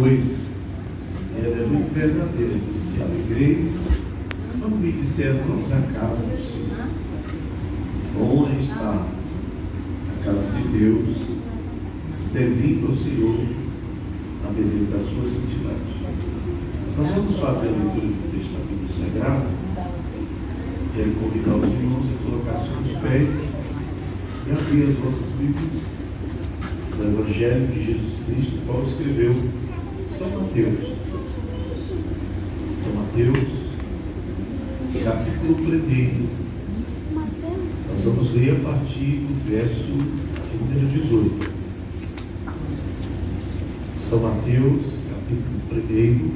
coisa, e ela é muito verdadeira. Eu disse: alegrei quando me disseram: vamos à casa do Senhor. Bom é estar na casa de Deus, servindo ao Senhor na beleza da sua santidade. Nós vamos fazer a leitura do texto da Bíblia Sagrada. Quero convidar os irmãos a colocar seus pés e abrir as vossas Bíblias do Evangelho de Jesus Cristo. Paulo escreveu São Mateus. São Mateus, capítulo 1. Nós vamos ler a partir do verso de número 18. São Mateus, capítulo 1,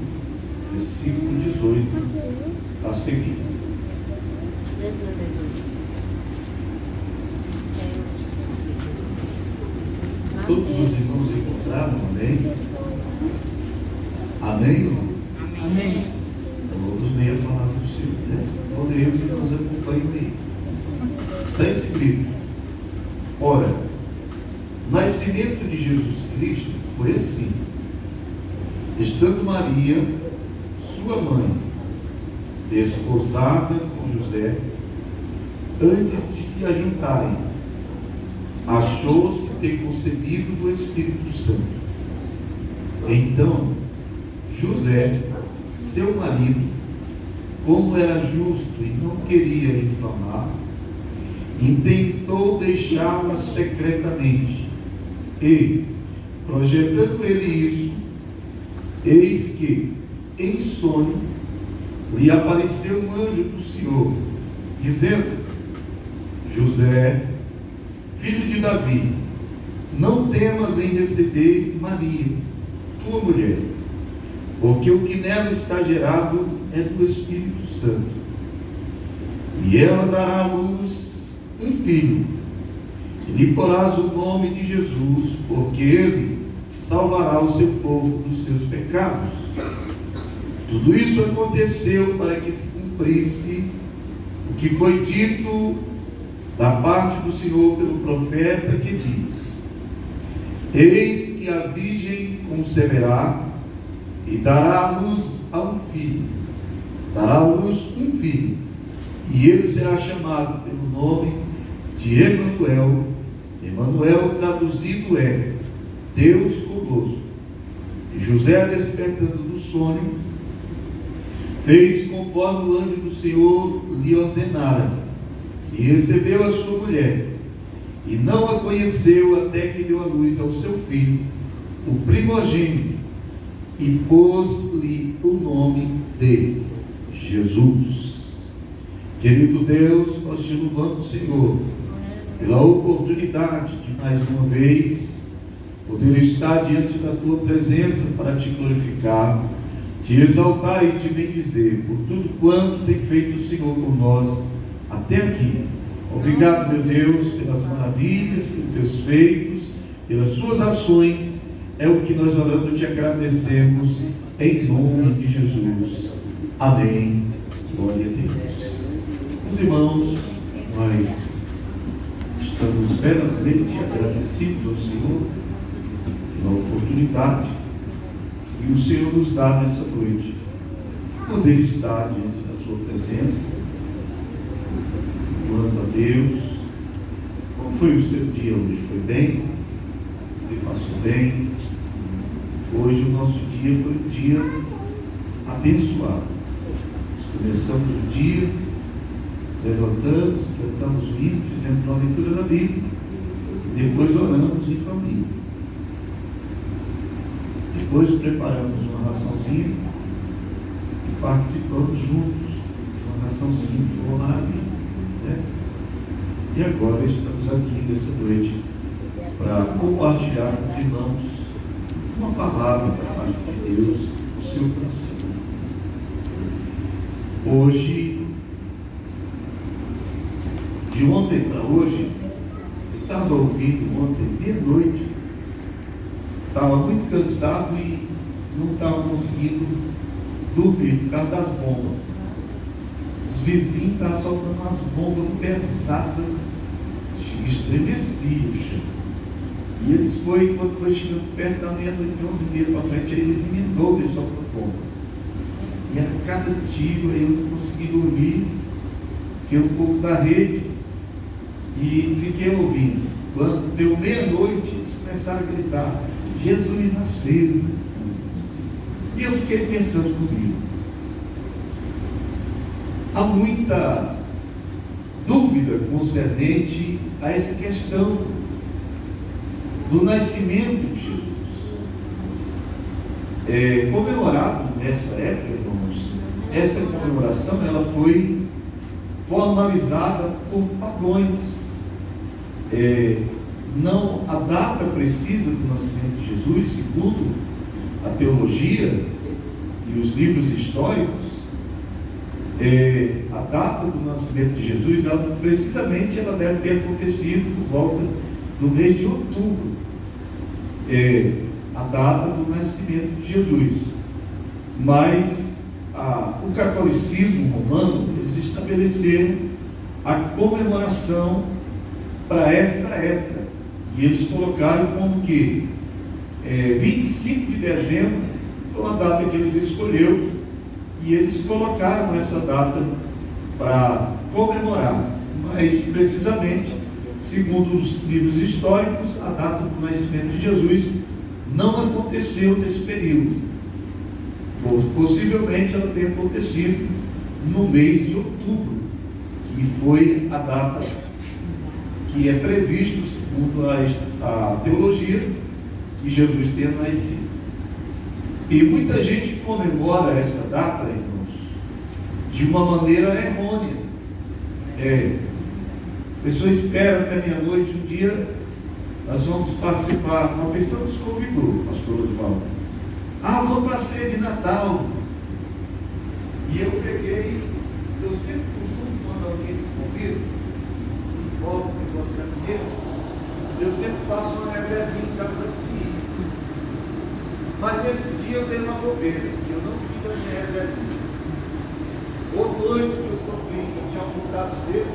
versículo 18 a seguir. Todos os irmãos encontraram, amém? Amém, irmão? Amém. Então vamos ler a palavra do Senhor, né? Quando ler, os irmãos acompanham aí. Está escrito: ora, o nascimento de Jesus Cristo foi assim. Estando Maria, sua mãe, desposada com José, antes de se ajuntarem, achou-se ter concebido do Espírito Santo. Então, José, seu marido, como era justo e não queria infamar, intentou deixá-la secretamente. E, projetando ele isso, eis que, em sonho, lhe apareceu um anjo do Senhor, dizendo: José, filho de Davi, não temas em receber Maria, tua mulher, porque o que nela está gerado é do Espírito Santo. E ela dará à luz um filho, e lhe porás o nome de Jesus, porque ele salvará o seu povo dos seus pecados. Tudo isso aconteceu para que se cumprisse o que foi dito da parte do Senhor pelo profeta, que diz: eis que a virgem conceberá e dará à luz a um filho, e ele será chamado pelo nome de Emanuel. Emanuel traduzido é Deus conosco. E José, despertando do sonho, fez conforme o anjo do Senhor lhe ordenara, e recebeu a sua mulher, e não a conheceu até que deu à luz ao seu filho, o primogênito, e pôs-lhe o nome de Jesus. Querido Deus, nós te louvamos, Senhor, pela oportunidade de mais uma vez poder estar diante da tua presença para te glorificar, te exaltar e te bendizer por tudo quanto tem feito o Senhor por nós até aqui. Obrigado, meu Deus, pelas maravilhas, pelos teus feitos, pelas suas ações. É o que nós orando te agradecemos em nome de Jesus. Amém. Glória a Deus. Meus irmãos, nós estamos verdadeiramente agradecidos ao Senhor pela oportunidade que o Senhor nos dá nessa noite, poder estar diante da sua presença, louvando a Deus. Como foi o seu dia hoje? Foi bem? Você passou bem? Hoje o nosso dia foi um dia abençoado. Nós começamos o dia, levantamos, cantamos o hino, fizemos uma leitura da Bíblia, e depois oramos em família. Depois preparamos uma raçãozinha e participamos juntos de uma raçãozinha, que foi uma maravilha, né? E agora estamos aqui nessa noite para compartilhar com os irmãos uma palavra da parte de Deus no seu coração. Hoje, de ontem para hoje, eu estava ouvindo ontem, meia-noite, estava muito cansado e não estava conseguindo dormir por causa das bombas. Os vizinhos estavam soltando umas bombas pesadas, estremecia o chão. E eles quando foi chegando perto da meia-noite, de 11h30 para frente, aí eles emendou o pessoal para o ponto. E era cada tiro, aí eu não consegui dormir, fiquei um pouco da rede e fiquei ouvindo. Quando deu meia-noite, eles começaram a gritar: Jesus nasceu. E eu fiquei pensando comigo, há muita dúvida concernente a essa questão do nascimento de Jesus. Comemorado nessa época, irmãos, essa comemoração ela foi formalizada por pagões. Não a data precisa do nascimento de Jesus, segundo a teologia e os livros históricos, a data do nascimento de Jesus, precisamente ela deve ter acontecido por volta do mês de outubro, a data do nascimento de Jesus. Mas o catolicismo romano, eles estabeleceram a comemoração para essa época, e eles colocaram como que 25 de dezembro foi uma data que eles escolheram, e eles colocaram essa data para comemorar. Mas precisamente, segundo os livros históricos, a data do nascimento de Jesus não aconteceu nesse período. Possivelmente ela tenha acontecido no mês de outubro, que foi a data que é previsto, segundo a teologia, que Jesus tenha nascido. E muita gente comemora essa data, irmãos, de uma maneira errônea. A pessoa espera até meia-noite. Um dia nós vamos participar, uma pessoa nos convidou, o pastor Odivaldo. Vamos para a ceia de Natal. E eu peguei, eu sempre costumo, quando alguém me convida, volta o negócio da comida, eu sempre faço uma reservinha em casa comigo. Mas nesse dia eu dei uma bobeira, eu não fiz a minha reservinha. Ou noite que eu sofri, eu tinha almoçado cedo,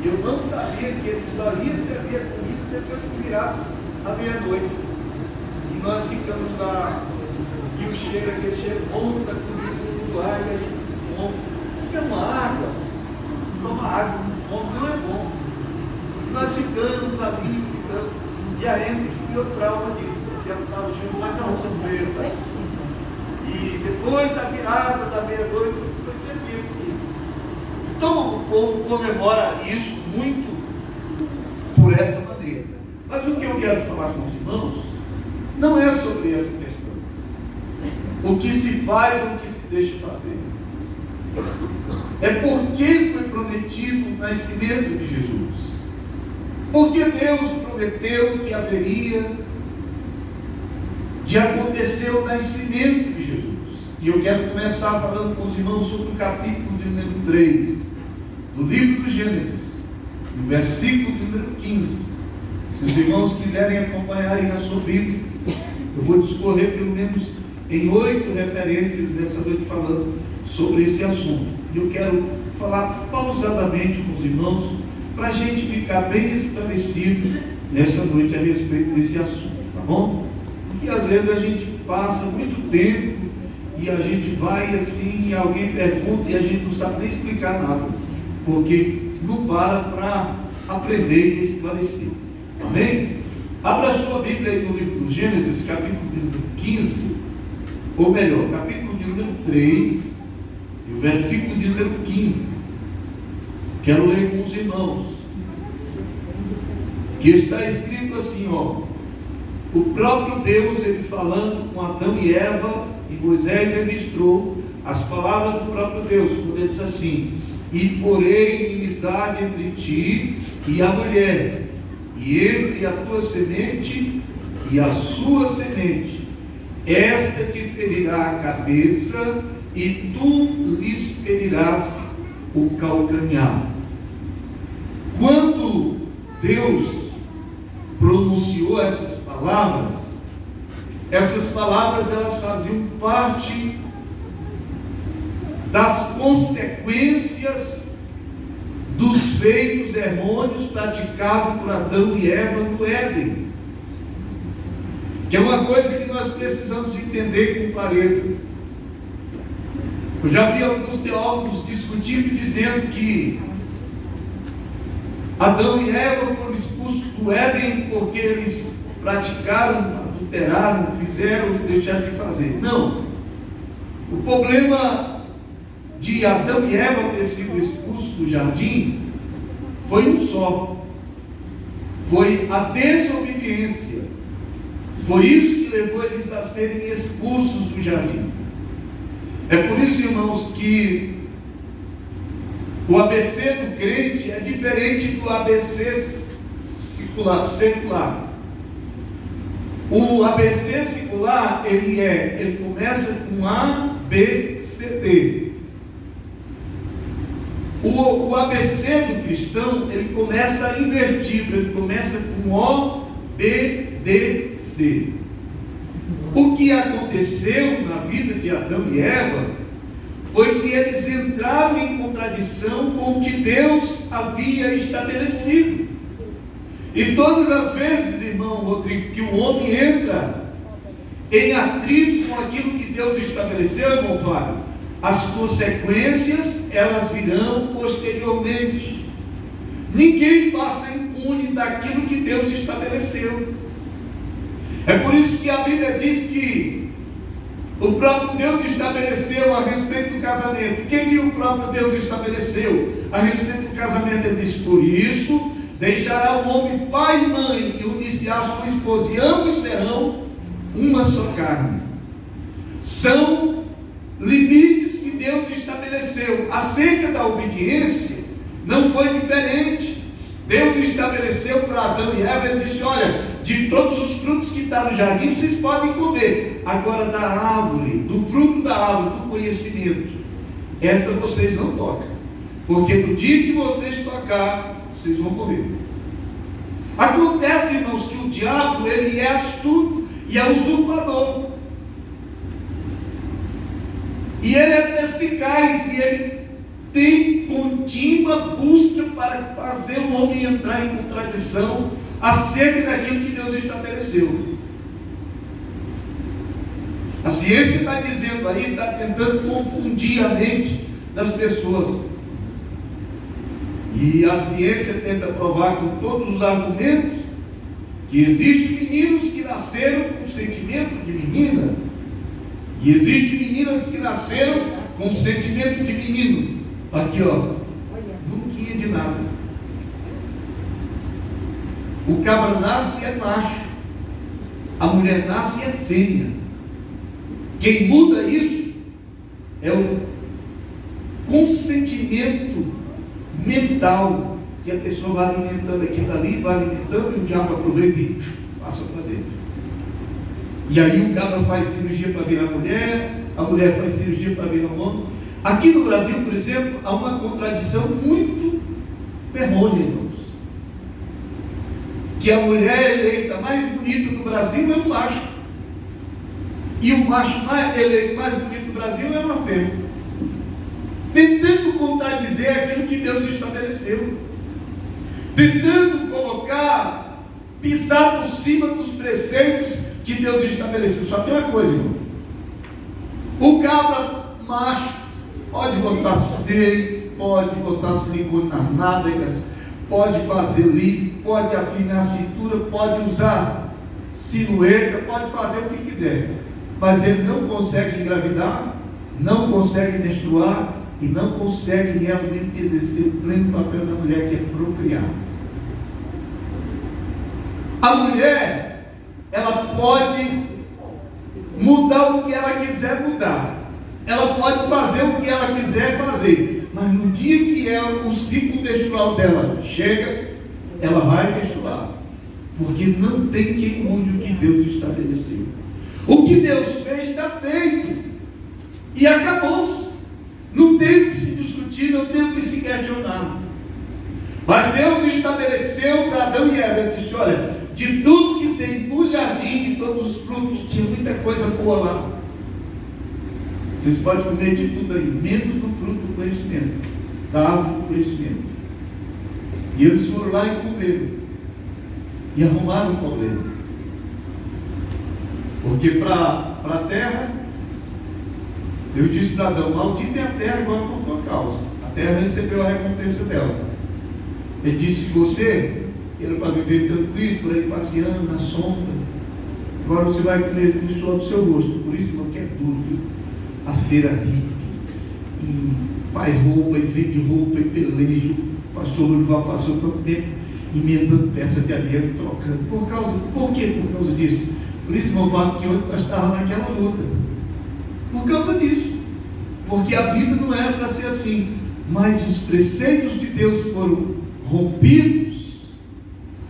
e eu não sabia que ele só ia servir a comida depois que virasse a meia-noite. E nós ficamos lá, e o cheiro, aquele cheiro bom da comida, assim, do ar, e a gente com fome. Você quer uma água? Toma água, com fome não é bom. E nós ficamos ali, e a Emily criou trauma disso, porque ela estava junto, mas ela sofreu. Tá? E depois da virada da meia-noite, foi servir comida. Então o povo comemora isso muito por essa maneira. Mas o que eu quero falar com os irmãos não é sobre essa questão. O que se faz ou o que se deixa fazer. É porque foi prometido o nascimento de Jesus. Porque Deus prometeu que haveria de acontecer o nascimento de Jesus. E eu quero começar falando com os irmãos sobre o capítulo de número 3 do livro do Gênesis, no versículo de número 15. Se os irmãos quiserem acompanhar aí na sua Bíblia, eu vou discorrer pelo menos em 8 referências nessa noite falando sobre esse assunto. E eu quero falar pausadamente com os irmãos para a gente ficar bem esclarecido nessa noite a respeito desse assunto, tá bom? Porque às vezes a gente passa muito tempo e a gente vai assim, e alguém pergunta e a gente não sabe nem explicar nada, porque não para aprender e esclarecer. Amém? Abra a sua Bíblia aí no livro do Gênesis, capítulo de número 15, ou melhor, capítulo de número 3, e o versículo de número 15. Quero ler com os irmãos, que está escrito assim, ó: o próprio Deus, ele falando com Adão e Eva, e Moisés registrou as palavras do próprio Deus, quando ele diz assim: e porém inimizade entre ti e a mulher, e entre a tua semente e a sua semente, esta te ferirá a cabeça, e tu lhes ferirás o calcanhar. Quando Deus pronunciou essas palavras elas faziam parte das consequências dos feitos errôneos praticados por Adão e Eva no Éden, que é uma coisa que nós precisamos entender com clareza. Eu já vi alguns teólogos discutindo, dizendo que Adão e Eva foram expulsos do Éden porque eles praticaram, adulteraram, fizeram, deixaram de fazer. Não. O problema de Adão e Eva ter sido expulsos do jardim foi um só. Foi a desobediência. Foi isso que levou eles a serem expulsos do jardim. É por isso, irmãos, que o ABC do crente é diferente do ABC secular. O ABC secular, ele começa com A, B, C, D. O ABC do cristão, ele começa invertido, ele começa com O, B, D, C. O que aconteceu na vida de Adão e Eva foi que eles entraram em contradição com o que Deus havia estabelecido. E todas as vezes, irmão Rodrigo, que o homem entra em atrito com aquilo que Deus estabeleceu, irmão Fábio, as consequências, elas virão posteriormente. Ninguém passa impune daquilo que Deus estabeleceu. É por isso que a Bíblia diz que o próprio Deus estabeleceu a respeito do casamento. O que o próprio Deus estabeleceu a respeito do casamento? Ele diz: por isso deixará o homem pai e mãe e unir-se à sua esposa, e ambos serão uma só carne. São limites que Deus estabeleceu. Acerca da obediência, não foi diferente. Deus estabeleceu para Adão e Eva, ele disse: olha, de todos os frutos que estão no jardim, vocês podem comer. Agora da árvore, do fruto da árvore, do conhecimento, essa vocês não tocam. Porque no dia que vocês tocar, vocês vão morrer. Acontece, irmãos, que o diabo, ele é astuto e é usurpador. E ele é perspicaz, e ele tem contínua busca para fazer o homem entrar em contradição acerca daquilo que Deus estabeleceu. A ciência está dizendo aí, está tentando confundir a mente das pessoas. E a ciência tenta provar com todos os argumentos que existem meninos que nasceram com sentimento de menina, e existem meninas que nasceram com sentimento de menino. Aqui, ó, nunca de nada. O cabra nasce é macho, a mulher nasce é fêmea. Quem muda isso é o consentimento mental, que a pessoa vai alimentando aqui dali, vai alimentando, e o diabo aproveita e passa para dentro. E aí o cabra faz cirurgia para virar mulher, a mulher faz cirurgia para virar homem. Aqui no Brasil, por exemplo, há uma contradição muito ferrônia, irmãos. Que a mulher eleita mais bonita do Brasil é um macho. E o macho eleito mais bonito do Brasil é uma fêmea. Tentando contradizer aquilo que Deus estabeleceu. Tentando colocar, pisar por cima dos preceitos que Deus estabeleceu. Só tem uma coisa, irmão. O cabra macho pode botar seio, pode botar silicone nas nádegas, pode fazer lipo, pode afinar a cintura, pode usar silhueta, pode fazer o que quiser. Mas ele não consegue engravidar, não consegue menstruar e não consegue realmente exercer o pleno papel da mulher, que é procriar. A mulher, ela pode mudar o que ela quiser mudar, ela pode fazer o que ela quiser fazer, mas no dia que o ciclo menstrual dela chega, ela vai menstruar, porque não tem quem mude o que Deus estabeleceu. O que Deus fez está feito e acabou-se. Não tem o que se discutir, não tem o que se questionar. Mas Deus estabeleceu para Adão e Eva, ele disse: olha, de tudo que tem no jardim, de todos os frutos, tinha muita coisa boa lá. Vocês podem comer de tudo aí, menos do fruto do conhecimento, da árvore do conhecimento. E eles foram lá e comeram. E arrumaram o problema. Porque para a terra, Deus disse para Adão: maldita é a terra agora por tua causa. A terra recebeu a recompensa dela. Ele disse: você, que era para viver tranquilo, por aí passeando na sombra, agora você vai comer do suor do seu rosto. Por isso, irmão, que é duro, viu? A feira rica, e faz roupa, e vende roupa, e peleja. O pastor Lurival passou tanto tempo emendando peça de avião, trocando. Por quê? Por causa disso. Por isso, irmão, falo que hoje nós estávamos naquela luta. Por causa disso. Porque a vida não era para ser assim. Mas os preceitos de Deus foram rompidos.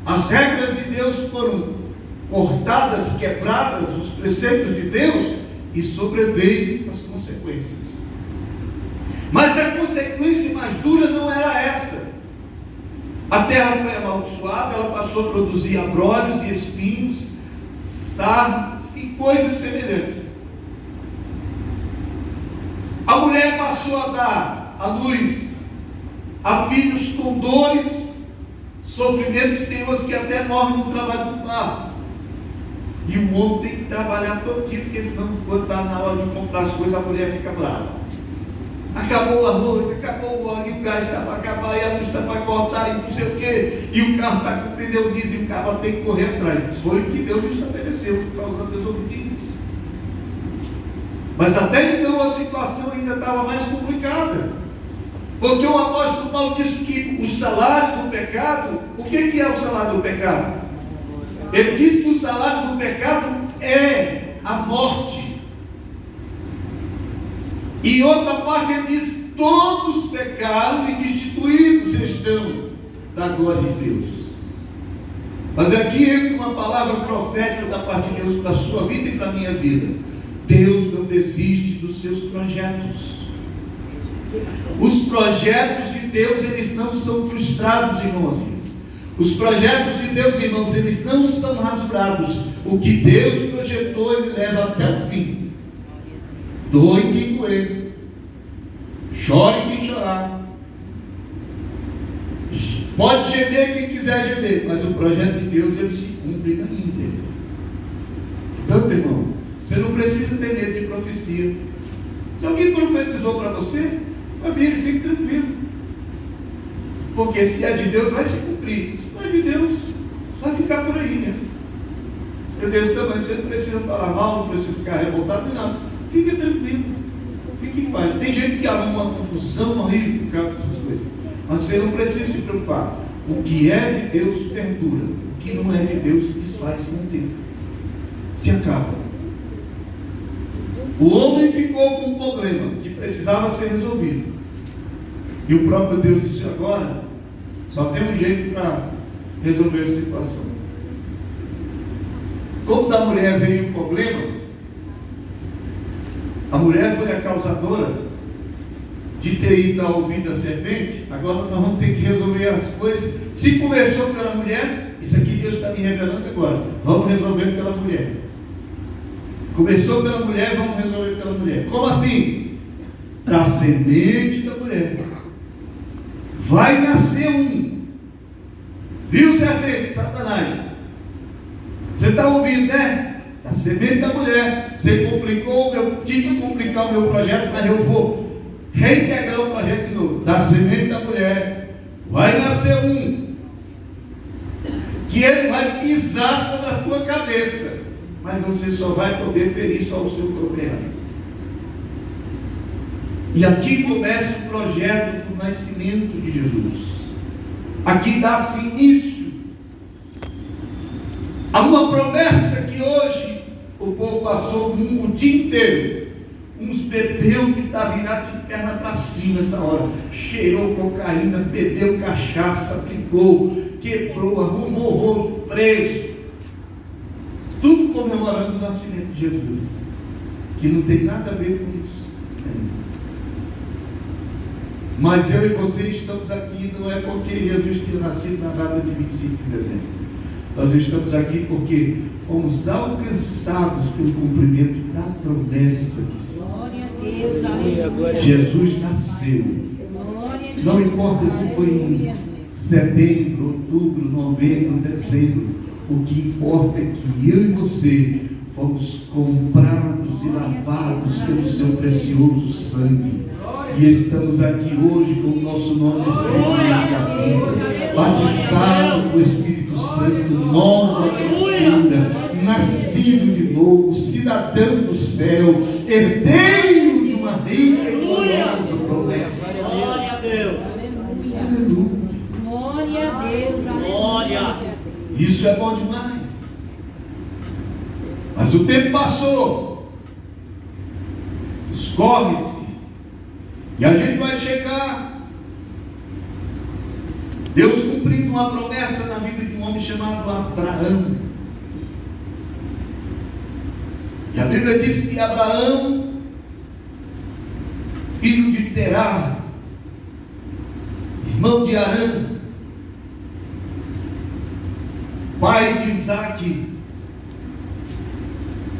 As regras de Deus foram cortadas, quebradas, os preceitos de Deus, e sobreveio as consequências. Mas a consequência mais dura não era essa. A terra foi amaldiçoada, ela passou a produzir abrolhos e espinhos, sarnas e coisas semelhantes. A mulher passou a dar à luz a filhos com dores, sofrimentos. Tem umas que até morrem no trabalho do lar. E o homem tem que trabalhar todo dia, porque senão, quando está na hora de comprar as coisas, a mulher fica brava. Acabou o arroz, acabou o óleo, e o gás está para acabar, e a luz está para cortar, e não sei o quê, e o carro está com o pneu diesel, e o carro tem que correr atrás. Isso foi o que Deus estabeleceu por causa da desobediência. Mas até então a situação ainda estava mais complicada, porque o apóstolo Paulo disse que o salário do pecado, o que é o salário do pecado? Ele disse que o salário do pecado é a morte. E outra parte ele diz: todos pecaram e destituídos estão da glória de Deus. Mas aqui entra uma palavra profética da parte de Deus para a sua vida e para a minha vida. Deus não desiste dos seus projetos. Os projetos de Deus, eles não são frustrados, irmãos. Os projetos de Deus, irmãos, eles não são rasurados. O que Deus projetou, Ele leva até o fim. Doe quem doer, chore quem chorar, pode gemer quem quiser gemer, mas o projeto de Deus, ele se cumpre na íntegra. Então, irmão, você não precisa ter medo de profecia. Se alguém profetizou para você, vai vir, fique tranquilo, porque se é de Deus, vai se cumprir. Se não é de Deus, vai ficar por aí mesmo. Eu desse tamanho, você não precisa falar mal, não precisa ficar revoltado, não. Fica tranquilo, fique em paz. Tem gente que arruma uma confusão horrível por causa dessas coisas, mas você não precisa se preocupar. O que é de Deus perdura, o que não é de Deus desfaz com o tempo, se acaba. O homem ficou com um problema que precisava ser resolvido, e o próprio Deus disse: agora só tem um jeito para resolver essa situação. Como da mulher veio o problema, a mulher foi a causadora de ter ido ao ouvido da serpente. Agora nós vamos ter que resolver as coisas. Se começou pela mulher, isso aqui Deus está me revelando agora. Vamos resolver pela mulher. Começou pela mulher, vamos resolver pela mulher. Como assim? Da semente da mulher vai nascer um. Viu, serpente? Satanás. Você está ouvindo, né? A semente da mulher. Você quis complicar o meu projeto, mas eu vou reintegrar o projeto de novo. Da semente da mulher vai nascer um, que ele vai pisar sobre a tua cabeça, mas você só vai poder ferir só o seu propriedade. E aqui começa o projeto do nascimento de Jesus. Aqui dá-se início a uma promessa que hoje o povo passou o dia inteiro. Uns bebeu que está virado de perna para cima essa hora, cheirou cocaína, bebeu cachaça, brigou, quebrou, arrumou rolo, preso, tudo comemorando o nascimento de Jesus, que não tem nada a ver com isso. Mas eu e você estamos aqui não é porque Jesus tenha nascido na data de 25 de dezembro. Nós estamos aqui porque fomos alcançados pelo cumprimento da promessa que se Glória a Deus, aleluia. Jesus nasceu. Não importa se foi em setembro, outubro, novembro, dezembro. O que importa é que eu e você fomos comprados e lavados pelo seu precioso sangue. E estamos aqui hoje com o nosso nome escrito na Bíblia, batizado com o Espírito Santo, nova criatura, nascido de novo, cidadão do céu, herdeiro de uma rica e gloriosa promessa. Glória a Deus. Aleluia. Glória a Deus. Glória. Isso é bom demais. Mas o tempo passou, escorre-se, e a gente vai chegar. Deus cumprindo uma promessa na vida de um homem chamado Abraão. E a Bíblia diz que Abraão, filho de Terá, irmão de Arã, pai de Isaque,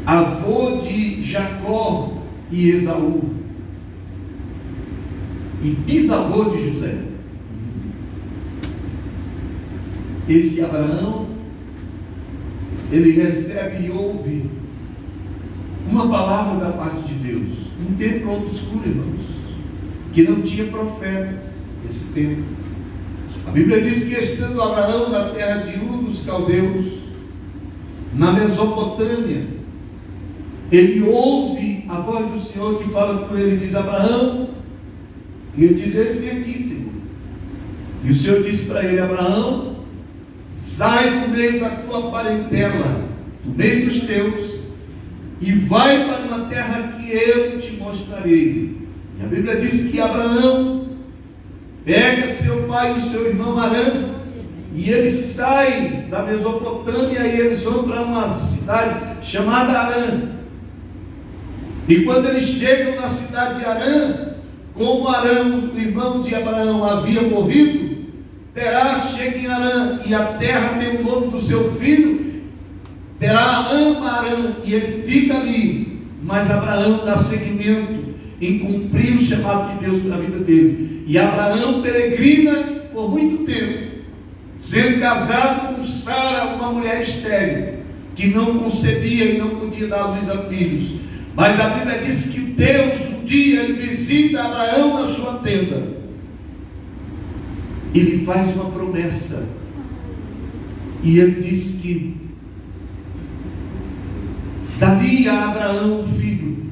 avô de Jacó e Esaú, e bisavô de José. Esse Abraão, ele recebe e ouve uma palavra da parte de Deus, um tempo obscuro, irmãos, que não tinha profetas nesse tempo. A Bíblia diz que estando Abraão na terra de Ur dos Caldeus, na Mesopotâmia, ele ouve a voz do Senhor que fala com ele, diz: Abraão, e ele diz: eis-me aqui, Senhor. E o Senhor diz para ele: Abraão, sai do meio da tua parentela, do meio dos teus, e vai para uma terra que eu te mostrarei. E a Bíblia diz que Abraão pega seu pai e o seu irmão Arã, e eles saem da Mesopotâmia e eles vão para uma cidade chamada Arã. E quando eles chegam na cidade de Arã, como Arã, o irmão de Abraão, havia morrido, Terá chega em Arã, e a terra tem o nome do seu filho. Terá ama Arã, e ele fica ali. Mas Abraão dá seguimento em cumprir o chamado de Deus para a vida dele. E Abraão peregrina por muito tempo, sendo casado com Sara, uma mulher estéril, que não concebia e não podia dar luz a filhos. Mas a Bíblia diz que Deus, um dia, ele visita Abraão na sua tenda. Ele faz uma promessa, e ele diz que daria a Abraão um filho,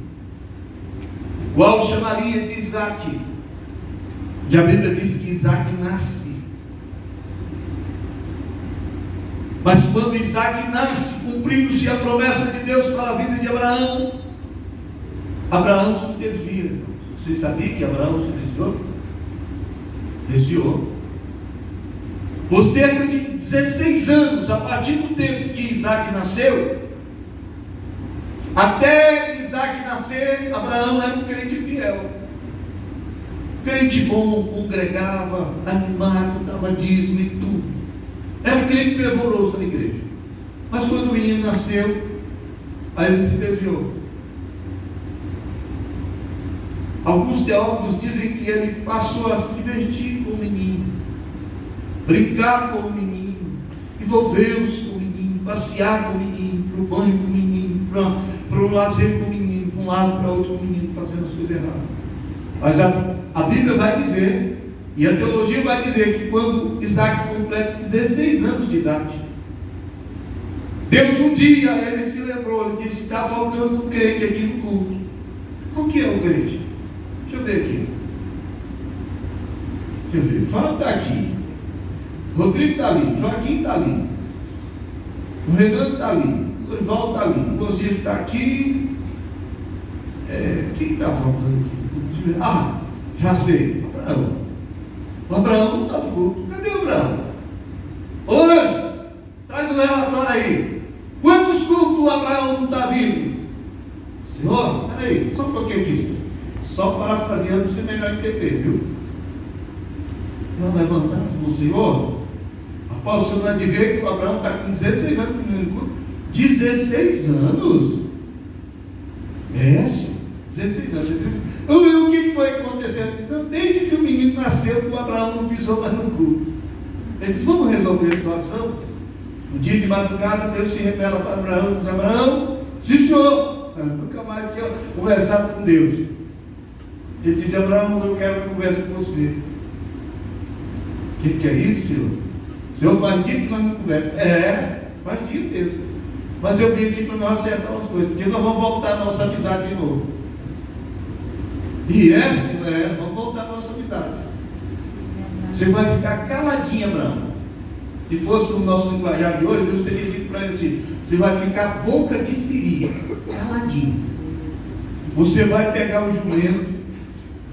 o qual chamaria de Isaque. E a Bíblia diz que Isaque nasce. Mas quando Isaque nasce, cumprindo-se a promessa de Deus para a vida de Abraão, Abraão se desvia. Você sabia que Abraão se desviou? Desviou. Por cerca de 16 anos, a partir do tempo que Isaque nasceu, até Isaque nascer, Abraão era um crente fiel, crente bom, congregava, animado, dava dízimo e tudo, era crente fervoroso na igreja. Mas quando o menino nasceu, aí ele se desviou. Alguns teólogos dizem que ele passou a se divertir com o menino, brincar com o menino, envolver-se com o menino, passear com o menino, para o banho com o menino, para o lazer com o menino, para um lado, para outro com o menino, fazendo as coisas erradas. Mas a Bíblia vai dizer, e a teologia vai dizer, que quando Isaque completa 16 anos de idade, Deus um dia, ele se lembrou, ele disse: está faltando um crente aqui no culto. Qual que é o crente? Deixa eu ver aqui. Deixa eu ver. Fala, está aqui. Rodrigo está ali, Joaquim está ali, o Renan está ali, o Orival está ali, o Gosias está aqui. Quem está faltando aqui? Ah, já sei, Abraão. O Abraão não está no culto. Cadê o Abraão? Hoje, traz o relatório aí. Quantos cultos o Abraão não está vindo? Senhor, peraí, só um pouquinho aqui, senhor. Só parafraseando para você melhor entender, viu? Então levantar e falou: Senhor, rapaz, o senhor não é de ver que o Abraão está com 16 anos no culto? 16 anos? É, senhor, 16 anos, 16 anos. O que foi acontecendo? Não, desde que o menino nasceu, o Abraão não pisou mais no culto. Ele disse: vamos resolver a situação. No dia de madrugada, Deus se revela para Abraão e diz: Abraão, sim senhor. Eu nunca mais tinha conversado com Deus. Ele disse: Abraão, eu quero uma conversa com você. O que é isso, Senhor? O Senhor faz dia que nós não conversamos. Faz dia mesmo. Mas eu vim aqui para nós acertar as coisas, porque nós vamos voltar a nossa amizade de novo. E Senhor, vamos voltar a nossa amizade. Você vai ficar caladinho, Abraão. Se fosse o nosso linguajar de hoje, Deus teria dito para ele assim: você vai ficar boca de siri, caladinho. Você vai pegar o jumento,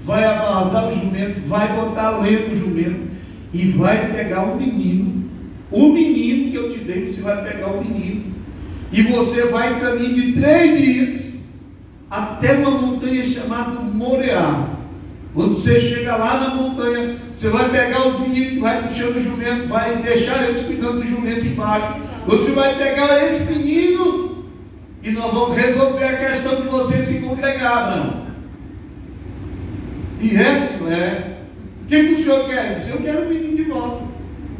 vai amarrar o jumento, vai botar lenha no jumento e vai pegar o menino que eu te dei. Você vai pegar o menino e você vai em caminho de 3 dias até uma montanha chamada Moriá. Quando você chega lá na montanha, você vai pegar os meninos, vai puxando o jumento, vai deixar eles cuidando do jumento embaixo. Você vai pegar esse menino e nós vamos resolver a questão de você se congregar, não. E o que o senhor quer? Eu disse: eu quero o menino de volta.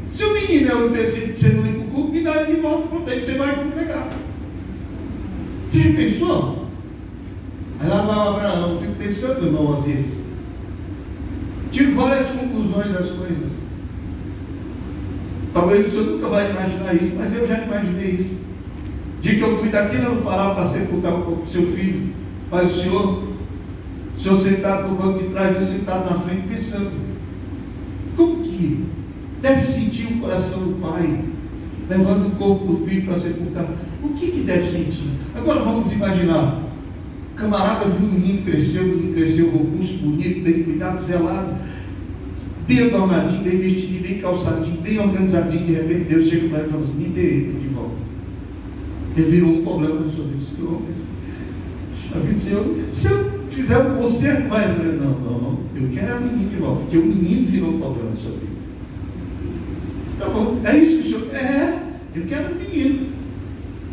Se o menino é o empecilho de você não ir para o culto, me dá ele de volta para o você vai congregar. Você já pensou? Aí lá vai o Abraão. Eu fico pensando, irmão, às vezes. Tiro várias conclusões das coisas. Talvez o senhor nunca vai imaginar isso, mas eu já imaginei isso. De que eu fui daqui lá no Pará para sepultar o seu filho, mas o senhor sentado no banco de trás, eu sentado na frente, pensando: como que deve sentir o coração do pai, levando o corpo do filho para sepultar? O que deve sentir? Agora vamos imaginar. O camarada viu o menino, cresceu robusto, bonito, bem cuidado, zelado, bem adornadinho, bem vestidinho, bem calçadinho, bem organizadinho. De repente Deus chega para ele e fala assim: me dê ele de volta. Ele virou um problema na sua vida. Se eu fizer um conserto mais, não, eu quero o menino de volta, porque o menino virou um problema na sua vida. Tá bom, é isso que o senhor quer? Eu quero o menino.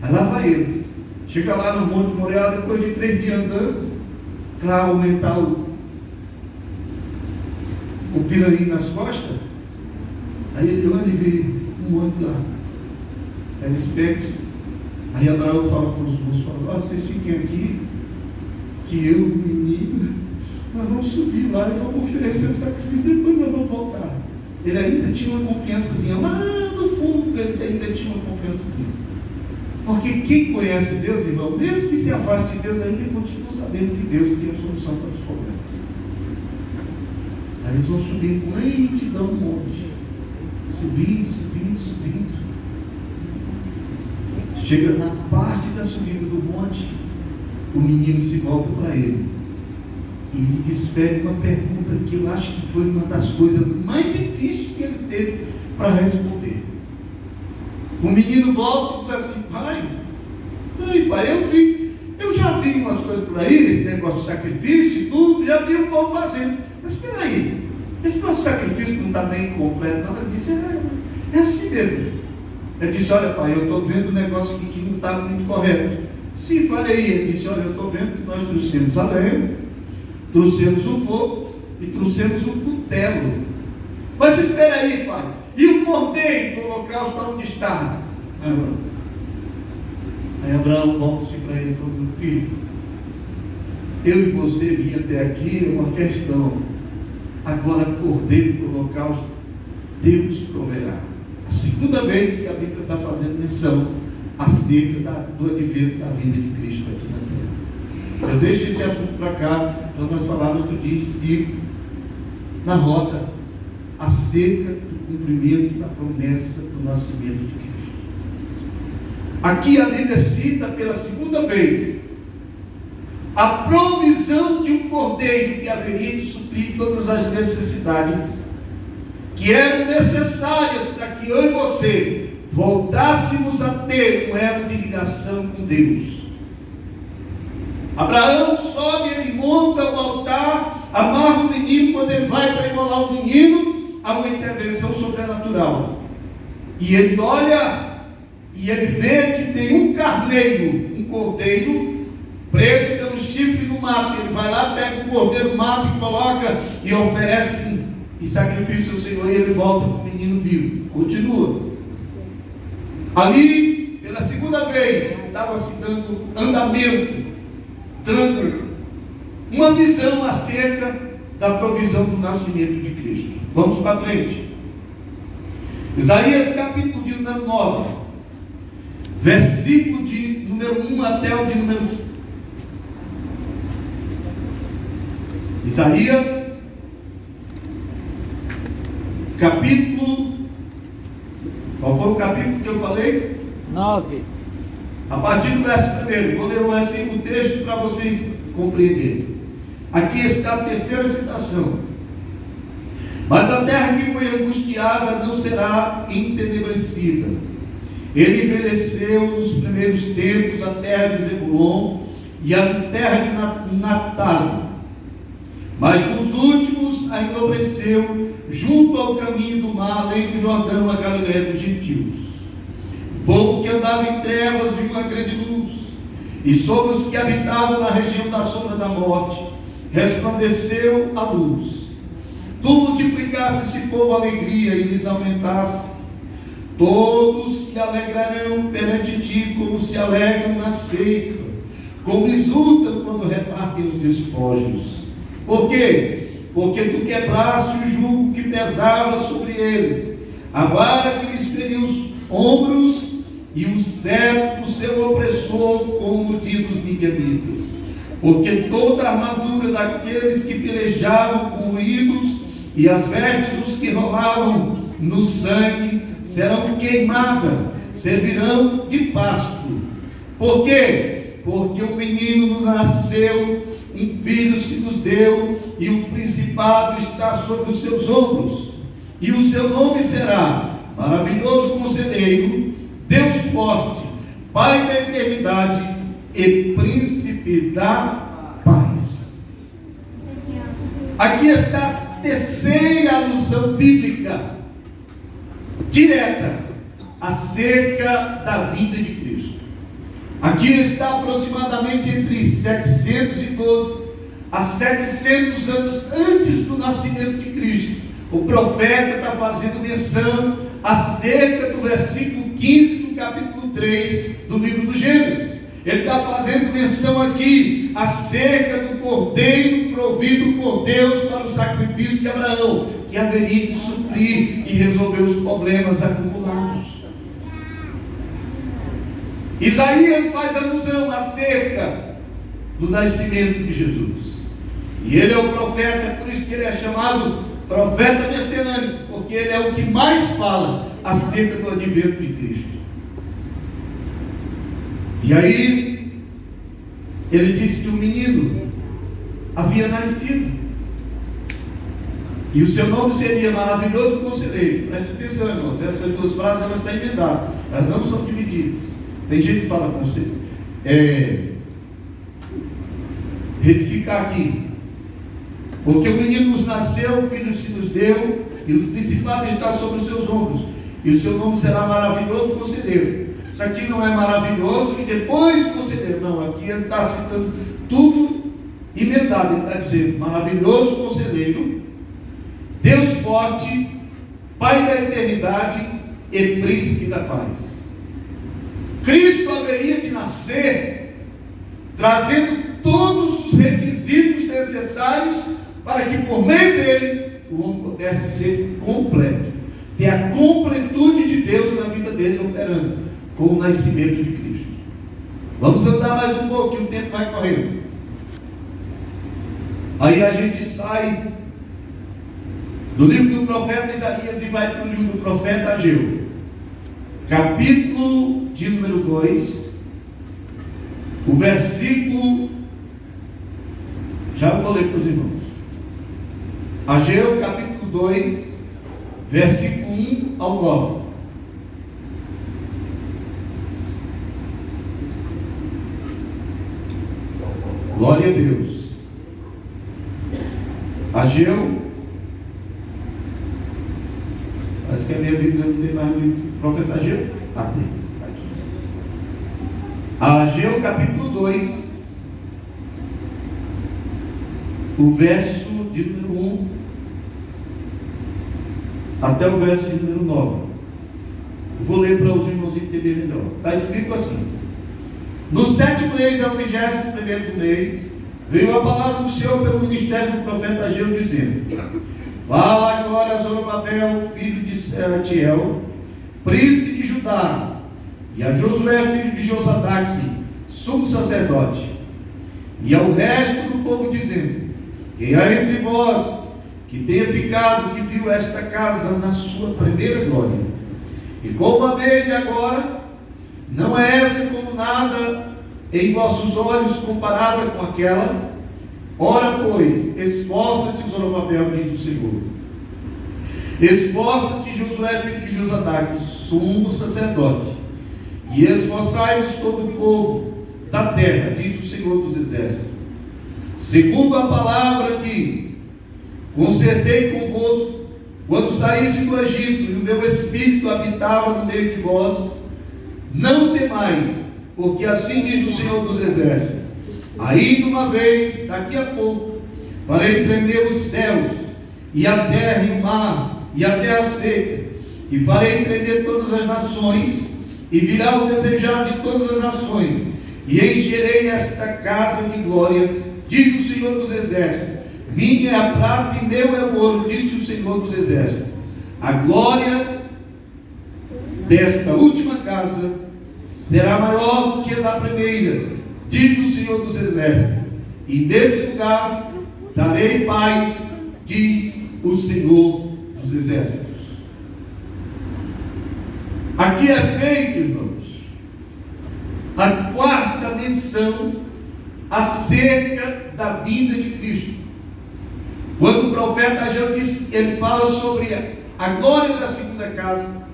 Aí lá vai eles. Chega lá no Monte Moriá, depois de 3 dias andando, para aumentar o piraí nas costas. Aí ele olha e vê um monte lá. Eles pegam. Aí Abraão fala para os moços: vocês fiquem aqui, que eu, o menino, nós vamos subir lá e vamos oferecer o sacrifício, depois nós vamos voltar. Ele ainda tinha uma confiançazinha, lá no fundo ele ainda tinha uma confiançazinha. Porque quem conhece Deus, irmão, mesmo que se afaste de Deus, ainda continua sabendo que Deus tem a solução para os problemas. Aí eles vão subir com lentidão um monte, subindo. Chega na parte da subida do monte, o menino se volta para ele e lhe desfere uma pergunta que eu acho que foi uma das coisas mais difíceis que ele teve para responder. O menino volta e diz assim: pai, eu já vi umas coisas por aí, esse negócio de sacrifício e tudo, já vi o povo fazendo, mas espera aí, esse nosso sacrifício não está bem completo, não. Ele disse: é assim mesmo. Ele disse: olha pai, eu estou vendo um negócio aqui que não está muito correto. Sim, falei. Ele disse: olha, eu estou vendo que nós trouxemos a lenha, trouxemos o fogo e trouxemos o cutelo. Mas espera aí, pai, e o cordeiro do holocausto onde está? Aí Abraão volta-se para ele e fala: meu filho, eu e você vim até aqui, é uma questão. Agora, cordeiro do holocausto, Deus proverá. A segunda vez que a Bíblia está fazendo menção acerca do advento da vinda de Cristo aqui na terra. Eu deixo esse assunto para cá, para nós falarmos outro dia em si, na roda, acerca do cumprimento da promessa do nascimento de Cristo. Aqui a Bíblia cita pela segunda vez a provisão de um cordeiro que haveria de suprir todas as necessidades que eram necessárias para que eu e você voltássemos a ter um elo de ligação com Deus. Abraão sobe, ele monta o altar, amarra o menino. Quando ele vai para imolar o menino, há uma intervenção sobrenatural. E ele olha e ele vê que tem um carneiro, um cordeiro, preso pelo chifre no mato. Ele vai lá, pega o cordeiro, mata e coloca e oferece e sacrifício ao Senhor, e ele volta com o menino vivo. Continua. Ali, pela segunda vez, estava se dando andamento, dando uma visão acerca da provisão do nascimento de Cristo. Vamos para frente. Isaías capítulo de número 9, versículo de número 1 até o de número 5. Isaías capítulo, qual foi o capítulo que eu falei? 9. A partir do verso 1, vou ler o texto para vocês compreenderem. Aqui está a terceira citação. Mas a terra que foi angustiada não será entenebrecida. Ele envelheceu nos primeiros tempos a terra de Zebulon e a terra de Naphtali. Mas nos últimos a enobreceu junto ao caminho do mar, além do Jordão, a Galiléia dos gentios. O povo que andava em trevas viu uma grande luz, e sobre os que habitavam na região da sombra da morte resplandeceu a luz. Tu multiplicaste esse povo alegria e lhes aumentasse. Todos se alegrarão perante ti, como se alegram na ceifa, como exultam quando repartem os despojos. Por quê? Porque tu quebraste o jugo que pesava sobre ele, a vara que lhes feriu os ombros, e o cetro do seu opressor como o dia dos midianitas. Porque toda a armadura daqueles que pelejavam com ídolos e as vestes dos que rolavam no sangue serão queimadas, servirão de pasto. Por quê? Porque o menino nos nasceu, um filho se nos deu, e o principado está sobre os seus ombros. E o seu nome será Maravilhoso Conselheiro, Deus Forte, Pai da Eternidade e Príncipe da Paz. Aqui está a terceira alusão bíblica direta acerca da vinda de Cristo. Aqui está aproximadamente entre 712 a 700 anos antes do nascimento de Cristo. O profeta está fazendo menção acerca do versículo 15 do capítulo 3 do livro do Gênesis. Ele está fazendo menção aqui acerca do cordeiro provido por Deus para o sacrifício de Abraão, que haveria de suprir e resolver os problemas acumulados. Isaías faz alusão acerca do nascimento de Jesus. E ele é o profeta, por isso que ele é chamado profeta messiânico, porque ele é o que mais fala acerca do advento de Cristo. E aí, ele disse que o menino havia nascido, e o seu nome seria Maravilhoso Conselheiro. Preste atenção, irmãos, essas duas frases elas estão emendadas, elas não são divididas. Tem gente que fala conselho, retificar aqui. Porque o menino nos nasceu, o filho se nos deu, e o principado está sobre os seus ombros, e o seu nome será Maravilhoso Conselheiro. Isso aqui não é maravilhoso e depois conselheiro, não, aqui ele está citando tudo emendado. Ele está dizendo Maravilhoso Conselheiro, Deus Forte, Pai da Eternidade e Príncipe da Paz. Cristo haveria de nascer trazendo todos os requisitos necessários para que por meio dele o homem pudesse ser completo, ter a completude de Deus na vida dele operando com o nascimento de Cristo. Vamos andar mais um pouco, que o tempo vai correndo. Aí a gente sai do livro do profeta Isaías e vai para o livro do profeta Ageu, capítulo de número 2, o versículo, já vou ler para os irmãos. Ageu capítulo 2, versículo 1 ao 9. Glória a Deus. Ageu, parece que a minha Bíblia não tem mais o livro do profeta Ageu. Ah, tem, está aqui. Ageu capítulo 2, o verso de número 1 até o verso de número 9. Eu vou ler para os irmãos entenderem melhor. Está escrito assim: no 7º mês, ao 21º mês, veio a palavra do Senhor pelo ministério do profeta Ageu, dizendo: fala agora a Zorobabel, filho de Sealtiel, príncipe de Judá, e a Josué, filho de Josadaque, sumo sacerdote, e ao resto do povo, dizendo: quem há entre vós que tenha ficado, que viu esta casa na sua primeira glória, e como a vejo agora, não é essa como nada em vossos olhos comparada com aquela? Ora, pois, esforça-te, Zorobabel, diz o Senhor. Esforça-te, Josué, filho de Josadaque, sumo sacerdote, e esforçai-vos todo o povo da terra, diz o Senhor dos exércitos, segundo a palavra que concertei convosco, quando saísse do Egito, e o meu espírito habitava no meio de vós. Não temais, porque assim diz o Senhor dos exércitos: ainda uma vez, daqui a pouco, farei tremer os céus, e a terra e o mar, e a terra seca, e farei tremer todas as nações, e virá o desejado de todas as nações, e encherei esta casa de glória, diz o Senhor dos exércitos. Minha é a prata e meu é o ouro, disse o Senhor dos exércitos. A glória desta última casa será maior do que a da primeira, diz o Senhor dos exércitos, e nesse lugar darei paz, diz o Senhor dos exércitos. Aqui é feito, irmãos, a 4ª menção acerca da vinda de Cristo. Quando o profeta Ageu diz, ele fala sobre a glória da segunda casa,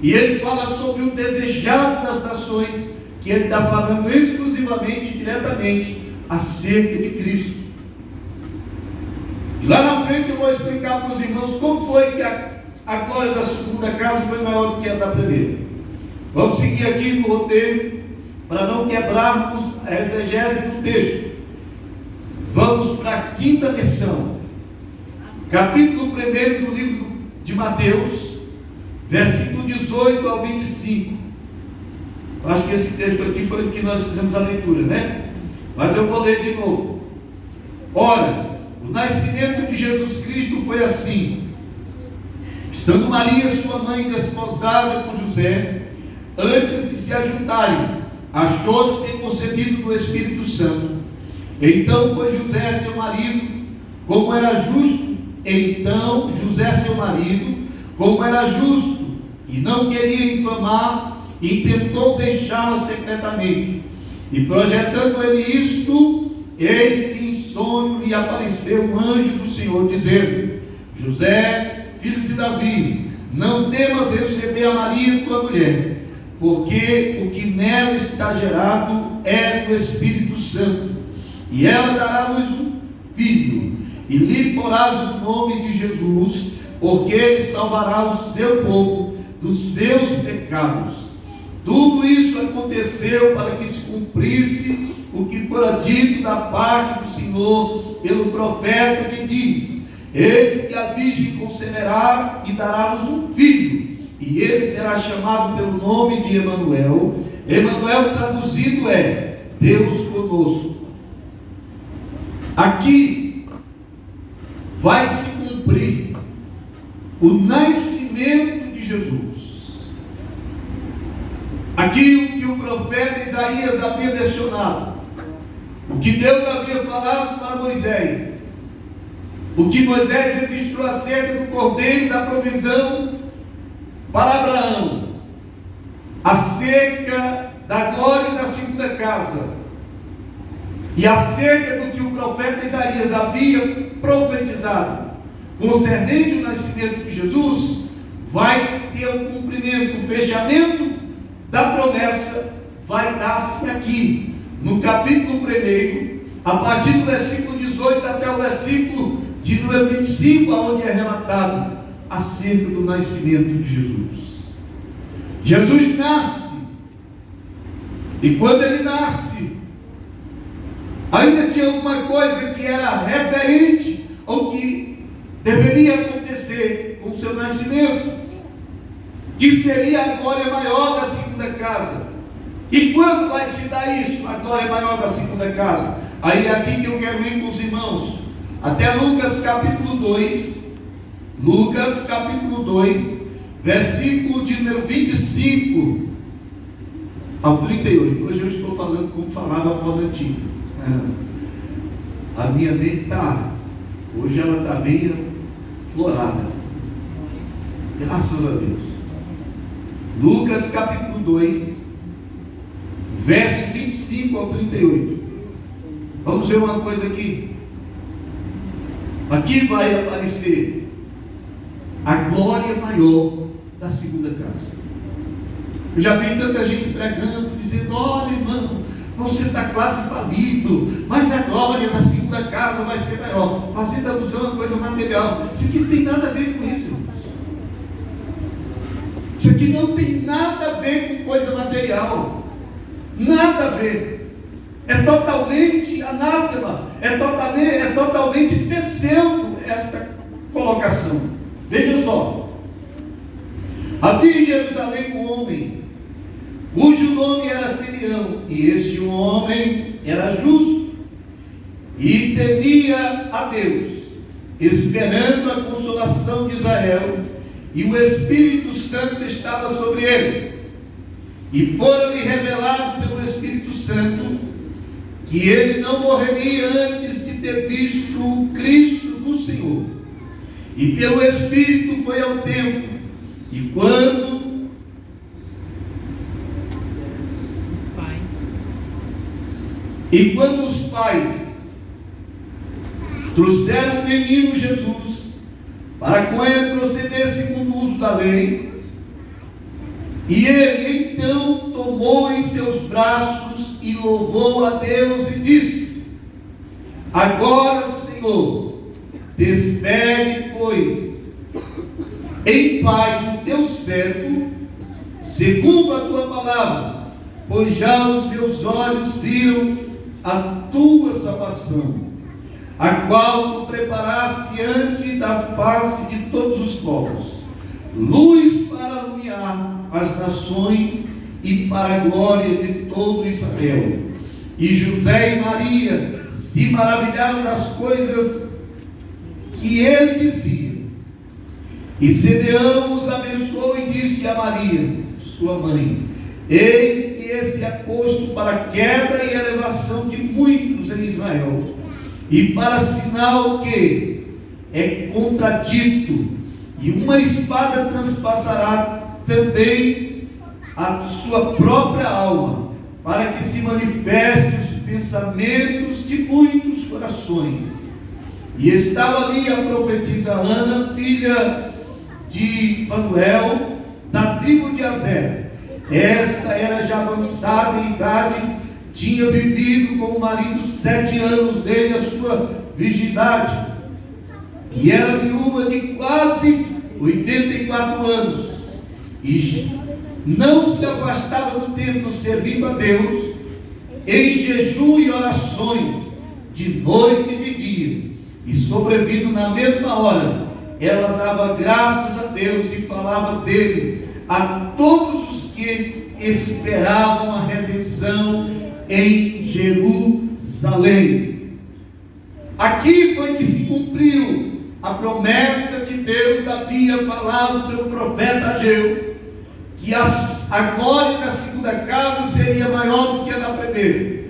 e ele fala sobre o desejado das nações, que ele está falando exclusivamente, diretamente, acerca de Cristo. E lá na frente eu vou explicar para os irmãos como foi que a glória da segunda casa foi maior do que a da primeira. Vamos seguir aqui no roteiro, para não quebrarmos a exegese do texto. Vamos para a 5ª menção, capítulo 1 do livro de Mateus, versículo 18 ao 25. Eu acho que esse texto aqui foi o que nós fizemos a leitura, né? Mas eu vou ler de novo. Ora, o nascimento de Jesus Cristo foi assim: estando Maria, sua mãe, desposada com José, antes de se ajuntarem, achou-se ter concebido do Espírito Santo. Então foi José, seu marido, como era justo, e não queria infamar, e tentou deixá-la secretamente. E projetando ele isto, eis que em sonho lhe apareceu um anjo do Senhor, dizendo: José, filho de Davi, não temas receber a Maria, tua mulher, porque o que nela está gerado é do Espírito Santo, e ela dará à luz um filho, e lhe porás o nome de Jesus, porque ele salvará o seu povo dos seus pecados. Tudo isso aconteceu para que se cumprisse o que fora dito da parte do Senhor pelo profeta, que diz: eis que a virgem conceberá e dará-nos um filho, e ele será chamado pelo nome de Emanuel. Emanuel traduzido é Deus conosco. Aqui vai se cumprir o nascimento de Jesus. Aquilo que o profeta Isaías havia mencionado, o que Deus havia falado para Moisés, o que Moisés registrou acerca do cordeiro da provisão para Abraão, acerca da glória da segunda casa, e acerca do que o profeta Isaías havia profetizado concernente o nascimento de Jesus, vai ter o cumprimento, o fechamento da promessa vai dar-se aqui, no capítulo 1, a partir do versículo 18 até o versículo de número 25, onde é relatado acerca do nascimento de Jesus. Jesus nasce, e quando ele nasce, ainda tinha alguma coisa que era referente ao que deveria acontecer com o seu nascimento, que seria a glória maior da segunda casa. E quando vai se dar isso, a glória maior da segunda casa? Aí é aqui que eu quero ir com os irmãos, até Lucas capítulo 2, Lucas capítulo 2, versículo de número 25 ao 38. Hoje eu estou falando como falava a moda antiga. A minha mente está, hoje ela está bem florada, graças a Deus. Lucas capítulo 2, verso 25 ao 38. Vamos ver uma coisa aqui. Aqui vai aparecer a glória maior da segunda casa. Eu já vi tanta gente pregando, dizendo: olha, irmão, você está quase falido, mas a glória da segunda casa vai ser maior, fazendo alusão a coisa material. Isso aqui não tem nada a ver com isso, irmãos. Isso aqui não tem nada a ver com coisa material, nada a ver. É totalmente anátema, é totalmente pseudo esta colocação. Veja só, havia em Jerusalém um homem, cujo nome era Simeão, e este homem era justo, e temia a Deus, esperando a consolação de Israel, e o Espírito Santo estava sobre ele, e fora-lhe revelado pelo Espírito Santo, que ele não morreria antes de ter visto o Cristo do Senhor. E pelo Espírito foi ao templo, e quando os pais trouxeram o menino Jesus, para com ele proceder segundo o uso da lei, e ele então tomou em seus braços e louvou a Deus e disse: agora, Senhor, despede, pois, em paz o teu servo, segundo a tua palavra, pois já os meus olhos viram a tua salvação, a qual tu preparaste ante da face de todos os povos, luz para alumiar as nações e para a glória de todo Israel. E José e Maria se maravilharam das coisas que ele dizia. E Simeão os abençoou e disse a Maria, sua mãe: eis que esse é posto para a queda e elevação de muitos em Israel, e para sinal que é contradito, e uma espada transpassará também a sua própria alma, para que se manifeste os pensamentos de muitos corações. E estava ali a profetisa Ana, filha de Fanuel, da tribo de Azer. Essa era já avançada em idade, tinha vivido com o marido 7 anos desde a sua virgindade, e era viúva de quase 84 anos, e não se afastava do templo, servindo a Deus em jejum e orações, de noite e de dia. E sobrevindo na mesma hora, ela dava graças a Deus e falava dele a todos os que esperavam a redenção em Jerusalém. Aqui foi que se cumpriu a promessa que Deus havia falado pelo profeta Ageu, que a glória da segunda casa seria maior do que a da primeira.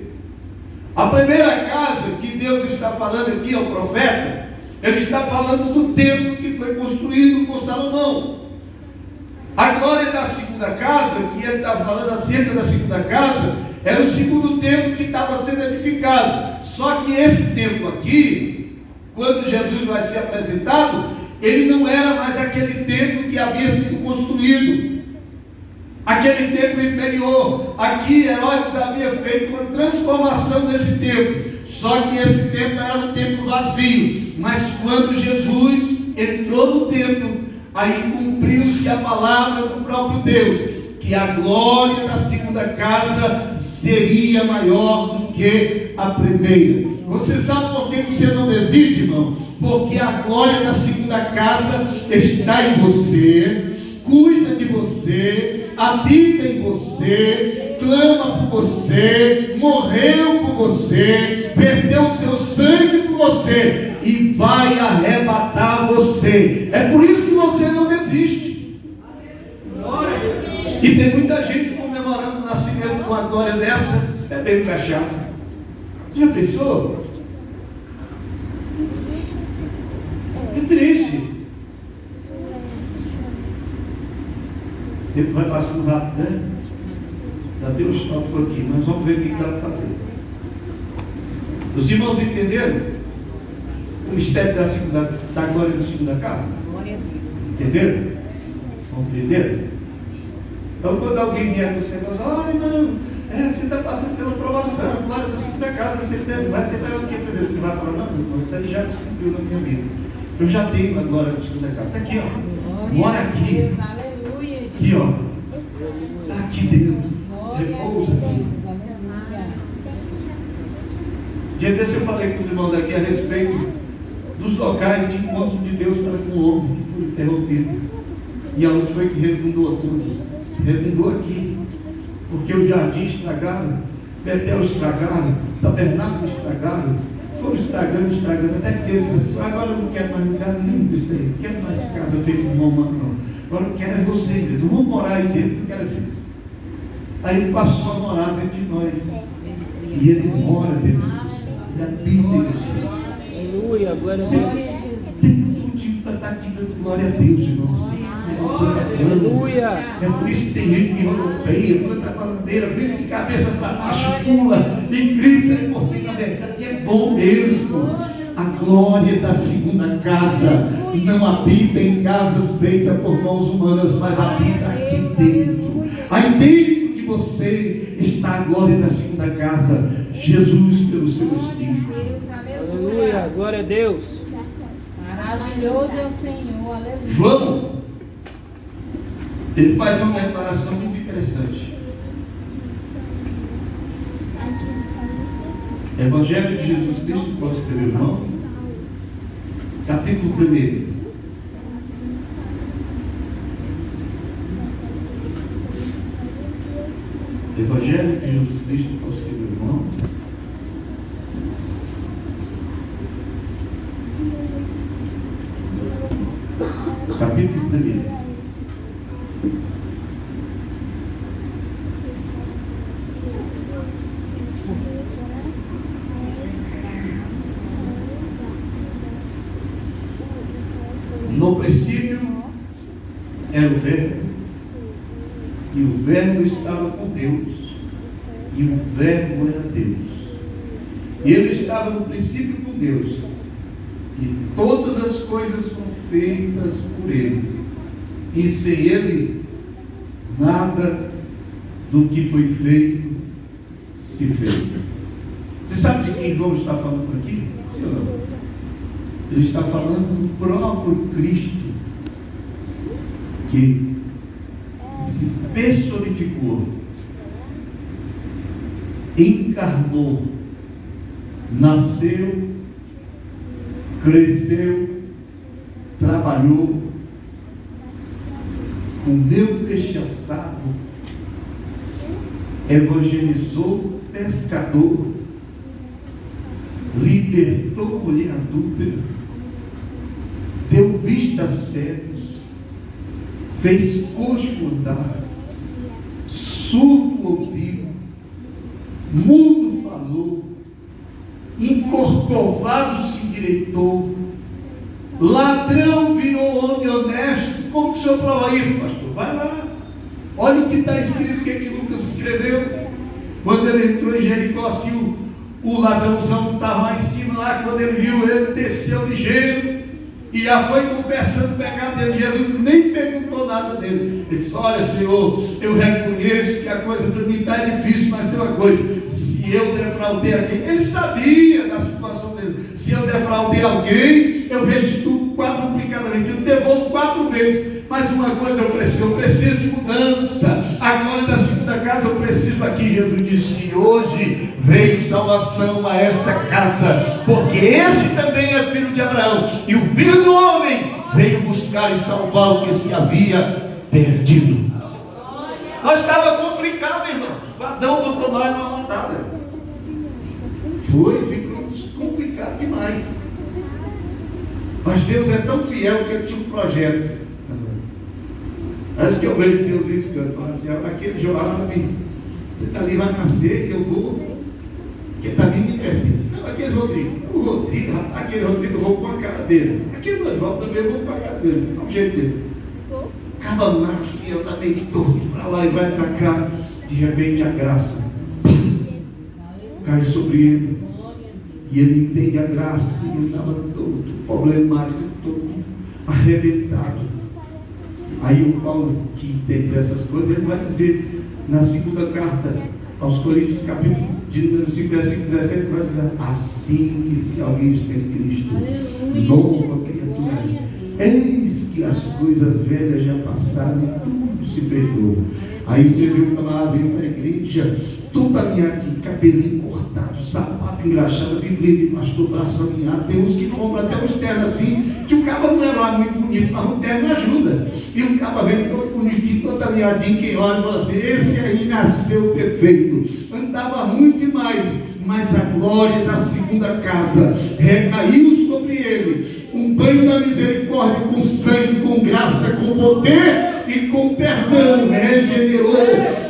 A primeira casa que Deus está falando aqui ao profeta, ele está falando do templo que foi construído por Salomão. A glória da segunda casa, que ele está falando acerca da segunda casa, era o segundo templo que estava sendo edificado. Só que esse templo aqui, quando Jesus vai ser apresentado, ele não era mais aquele templo que havia sido construído, aquele templo inferior. Aqui Herodes havia feito uma transformação desse templo, só que esse templo era um templo vazio. Mas quando Jesus entrou no templo, aí cumpriu-se a palavra do próprio Deus, que a glória da segunda casa seria maior do que a primeira. Você sabe por que você não desiste, irmão? Porque a glória da segunda casa está em você, cuida de você, habita em você, clama por você, morreu por você, perdeu o seu sangue por você e vai arrebatar você. É por isso que você não desiste. E tem muita gente comemorando o nascimento com a glória dessa, bebendo cachaça. Já pensou? É triste. O tempo vai passando rápido, né? Já deu os tópicos aqui, mas vamos ver o que dá para fazer. Os irmãos entenderam o mistério da glória da segunda casa? Entenderam? Compreenderam? Então, quando alguém vier com esse negócio, irmão, você está passando pela provação, a glória da segunda casa, você vai o que primeiro? Você vai falar, não, isso aí já se cumpriu na minha vida. Eu já tenho a glória da segunda casa. Está aqui, ó. Mora aqui. Aqui, ó. Está aqui dentro. Repousa aqui. Dia desse eu falei com os irmãos aqui a respeito dos locais de encontro de Deus para com o homem que foi interrompido. E aonde foi que redundou tudo? Redundou aqui. Porque o jardim estragaram, Betel estragaram, tabernáculo estragaram, foram estragando, até que Deus disse assim, agora eu não quero mais lugar nenhum disso aí, não quero mais casa feita com romano, não. Agora eu quero é vocês, eu vou morar aí dentro, não quero gente. Aí ele passou a morar dentro de nós. E ele mora dentro de você, ele habita em você. Aleluia, glória a Deus. Tem muito motivo para estar aqui dando glória a Deus, irmão. Sim, aleluia. É por isso que tem gente que rodopeia, planta a bandeira, vem de cabeça para baixo, pula e grita, porque na verdade é bom mesmo. A glória da segunda casa não habita em casas feitas por mãos humanas, mas habita aqui dentro. Aí dentro de você está a glória da segunda casa, Jesus pelo seu Espírito. Aleluia, glória a Deus. Maravilhoso é o Senhor, aleluia. João, ele faz uma declaração muito interessante. Evangelho de Jesus Cristo, pode escrever João, capítulo 1. Evangelho de Jesus Cristo, pode escrever João. Capítulo 1. No princípio era o Verbo, e o Verbo estava com Deus, e o Verbo era Deus. E ele estava no princípio com Deus, e todas as coisas foram feitas por ele, e sem ele nada do que foi feito se fez. Você sabe de quem João está falando aqui? Sim ou não? Ele está falando do próprio Cristo, que se personificou, encarnou, nasceu, cresceu, trabalhou, comeu peixe assado, evangelizou pescador, libertou mulher adúltera, deu vista a cegos, fez coxo andar, surdo ouviu, mudo falou, encorcovado se endireitou, ladrão virou homem honesto. Como que o senhor prova isso, pastor? Vai lá, olha o que está escrito, o que é que Lucas escreveu. Quando ele entrou em Jericó, assim, o ladrãozão que estava lá em cima, lá, quando ele viu, ele desceu ligeiro e já foi confessando o pecado dele. Jesus nem perguntou nada dele. Ele disse: olha, Senhor, eu reconheço que a coisa para mim está difícil, mas tem uma coisa: se eu defraudei alguém, ele sabia da situação dele, se eu defraudei alguém, eu restituo quadruplicadamente, eu devolvo 4 vezes. Mas uma coisa eu preciso de mudança. A glória da segunda casa eu preciso aqui. Jesus disse: hoje veio salvação a esta casa, porque esse também é filho de Abraão, e o Filho do Homem veio buscar e salvar o que se havia perdido. Nós estava complicado, irmãos. O Adão botou nós numa matada. Ficou complicado demais. Mas Deus é tão fiel que Ele tinha um projeto. Acho que eu vejo Deus riscando, falando assim: aquele jovem, você ali vai nascer, eu vou, que dali me pertence. Não, aquele Rodrigo, aquele Rodrigo eu vou com a cara dele. Aquele Rodrigo também eu vou com a cara dele, é o jeito dele. Acaba nasce, eu também torto para lá e vai para cá. De repente a graça cai sobre ele, e ele entende a graça, e ele estava todo problemático, todo arrebentado. Aí o Paulo, que entende essas coisas, ele vai dizer na segunda carta aos Coríntios, capítulo de número 5, versículo 17, vai dizer: assim que se alguém está em Cristo, nova criatura, eis que as coisas velhas já passaram e tudo se fez novo. Aí você vê o camarada vindo para a igreja, toda aqui, cabelinho cortado, sapato engraxado, bíblia de pastor, braço alinhado. Tem uns que compram até uns ternos assim, que o cara não é lá muito bonito, mas o terno ajuda. E o cara vem todo bonitinho, todo alinhadinho, quem olha e fala assim: esse aí nasceu perfeito. Andava muito demais, mas a glória da segunda casa recaiu sobre ele. Um banho da misericórdia, com sangue, com graça, com poder e com perdão. Regenerou,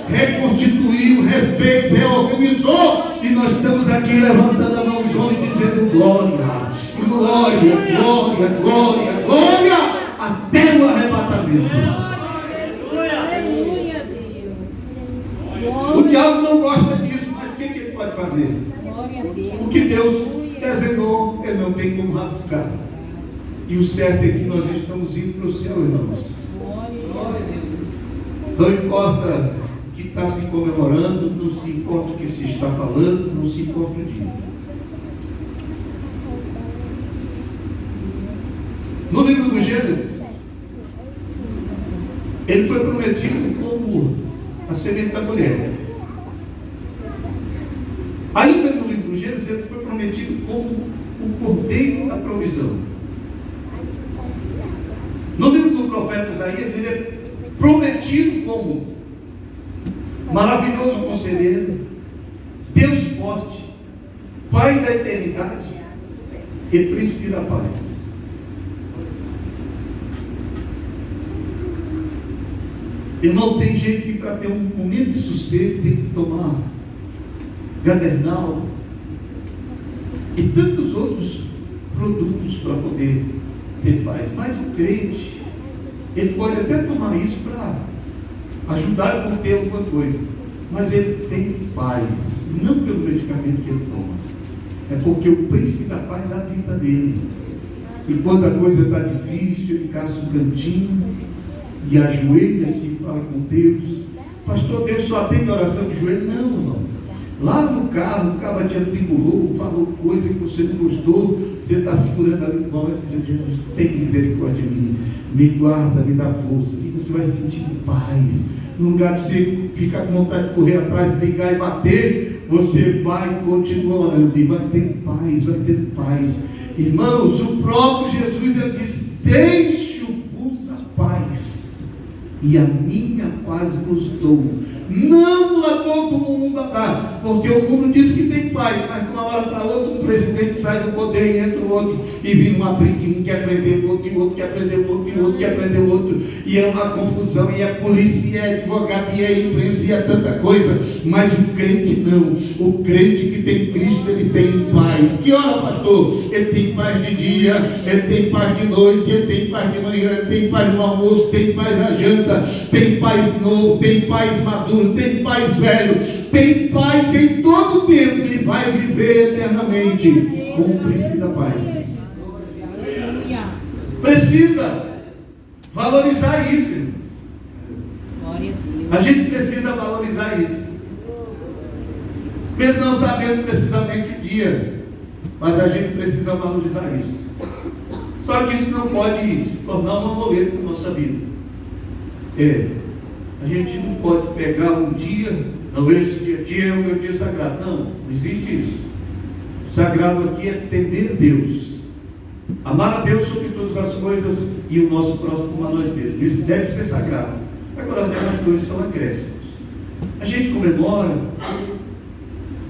reconstituiu, refez, reorganizou. E nós estamos aqui levantando a mão junto e dizendo: glória, glória, glória, glória, glória, até o arrebatamento. Aleluia, Deus. O diabo não gosta disso, mas o que ele pode fazer? O que Deus desenhou, ele não tem como rabiscar. E o certo é que nós estamos indo para o céu, irmãos. Não importa o que está se comemorando, não se importa o que se está falando, não se importa o dia. No livro do Gênesis, ele foi prometido como a semente da mulher. Ainda no livro do Gênesis, ele foi prometido como o cordeiro da provisão. No livro do profeta Isaías, ele é prometido como maravilhoso conselheiro, Deus forte, Pai da eternidade e príncipe da paz. Irmão, tem gente que para ter um momento de sossego tem que tomar Gadernal e tantos outros produtos para poder ter paz. Mas o crente, ele pode até tomar isso para ajudar a conter alguma coisa, mas ele tem paz, não pelo medicamento que ele toma, é porque o príncipe da paz habita nele. E quando a coisa está difícil, ele caça um cantinho e ajoelha-se e fala com Deus. Pastor, Deus só atende oração de joelho? Não, irmão. Lá no carro, o cara te atribulou, falou coisa que você não gostou, você está segurando a língua e dizendo: Jesus, tem misericórdia de mim, me guarda, me dá força. E você vai sentir paz. No lugar de você ficar com vontade de correr atrás, brigar e bater, você vai continuar orando e vai ter paz, vai ter paz. Irmãos, o próprio Jesus, ele disse: deixo-vos a paz, e a minha paz vos dou. Não a dou como o mundo dá, porque o mundo diz que tem paz, mas de uma hora para outra um presidente sai do poder e entra o outro, e vira uma briga, um quer prender o outro, e o outro quer prender o outro, e o outro quer prender o outro, e é uma confusão, e é polícia, e é advogado, e é imprensa, e é tanta coisa. Mas o crente não. O crente que tem Cristo, ele tem paz. Que hora, pastor? Ele tem paz de dia, ele tem paz de noite, ele tem paz de manhã, ele tem paz no almoço, tem paz na janta, tem paz novo, tem paz maduro, tem paz velho, tem paz em todo o tempo e vai viver eternamente com o príncipe da paz. Precisa valorizar isso, irmãos. A gente precisa valorizar isso. Mesmo não sabendo precisamente o dia, mas a gente precisa valorizar isso. Só que isso não pode se tornar uma muleta na nossa vida. A gente não pode pegar um dia, não, esse dia aqui é o meu dia sagrado. Não existe isso. O sagrado aqui é temer Deus, amar a Deus sobre todas as coisas e o nosso próximo a nós mesmos. Isso deve ser sagrado. Agora as demais coisas são acréscimos. A gente comemora,